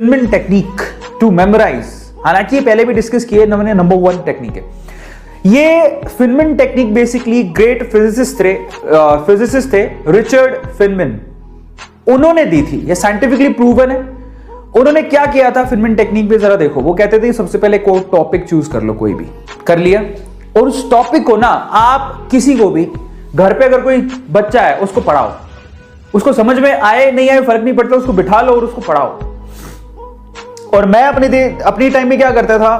Feynman technique to memorise, हालांकि ये पहले भी डिस्कस किए, मैंने नंबर 1 टेक्निक है ये। Feynman technique basically great physicist थे रिचर्ड फिनमैन, उन्होंने दी थी, ये साइंटिफिकली प्रूवन है। उन्होंने क्या किया था फिनमैन टेक्निक पे, जरा देखो। वो कहते थे सबसे पहले कोई टॉपिक चूज कर लो, कोई भी कर लिया, और उस टॉपिक को ना आप किसी को भी, घर पे अगर कोई बच्चा है उसको पढ़ाओ, उसको समझ में आए नहीं आए फर्क नहीं पड़ता, उसको बिठा लो और उसको पढ़ाओ। और मैं अपनी टाइम में क्या करता था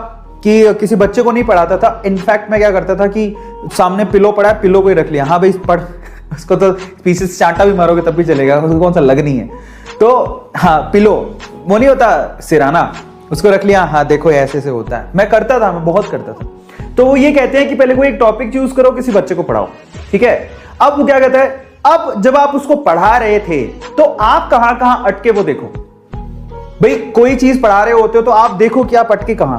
कि किसी बच्चे को नहीं पढ़ाता था, इनफैक्ट मैं क्या करता था कि सामने पिलो पड़ा है, पिलो को ही रख लिया, हाँ भाई पढ़, उसको तो पीछे से चांटा भी मारोगे तब भी चलेगा, उसको कौन सा लग नहीं है, तो हाँ पिलो, वो नहीं होता सिराना, उसको रख लिया, हाँ देखो ऐसे से होता है। मैं करता था, मैं बहुत करता था। तो वो ये कहते हैं कि पहले कोई एक टॉपिक चूज करो, किसी बच्चे को पढ़ाओ, ठीक है। अब वो क्या कहता है, अब जब आप उसको पढ़ा रहे थे तो आप कहां कहां अटके वो देखो। भाई कोई चीज पढ़ा रहे होते हो तो आप देखो कि आप अटके कहां।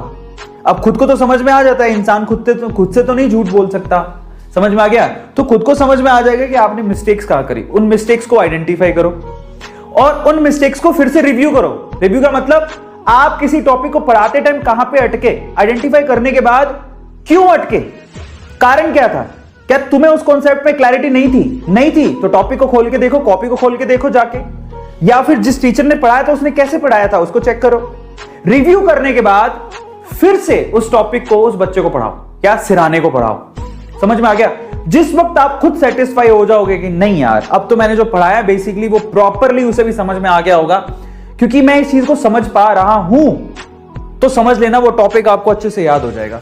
अब खुद को तो समझ में आ जाता है, इंसान खुद से तो नहीं झूठ बोल सकता, समझ में आ गया, तो खुद को समझ में आ जाएगा कि आपने मिस्टेक्स कहां करी। उन मिस्टेक्स को आइडेंटिफाई करो और उन मिस्टेक्स को फिर से रिव्यू करो। रिव्यू का मतलब आप किसी टॉपिक को पढ़ाते टाइम कहां पे अटके, आइडेंटिफाई करने के बाद क्यों अटके, कारण क्या था, क्या तुम्हें उस कॉन्सेप्ट पे क्लैरिटी नहीं थी तो टॉपिक को खोल के देखो, कॉपी को खोल के देखो जाके, या फिर जिस टीचर ने पढ़ाया था उसने कैसे पढ़ाया था उसको चेक करो। रिव्यू करने के बाद फिर से उस टॉपिक को उस बच्चे को पढ़ाओ या सिराने को पढ़ाओ। समझ में आ गया? जिस वक्त आप खुद सेटिस्फाई हो जाओगे कि नहीं यार अब तो मैंने जो पढ़ाया बेसिकली वो प्रॉपरली उसे भी समझ में आ गया होगा, क्योंकि मैं इस चीज को समझ पा रहा हूं, तो समझ लेना वो टॉपिक आपको अच्छे से याद हो जाएगा।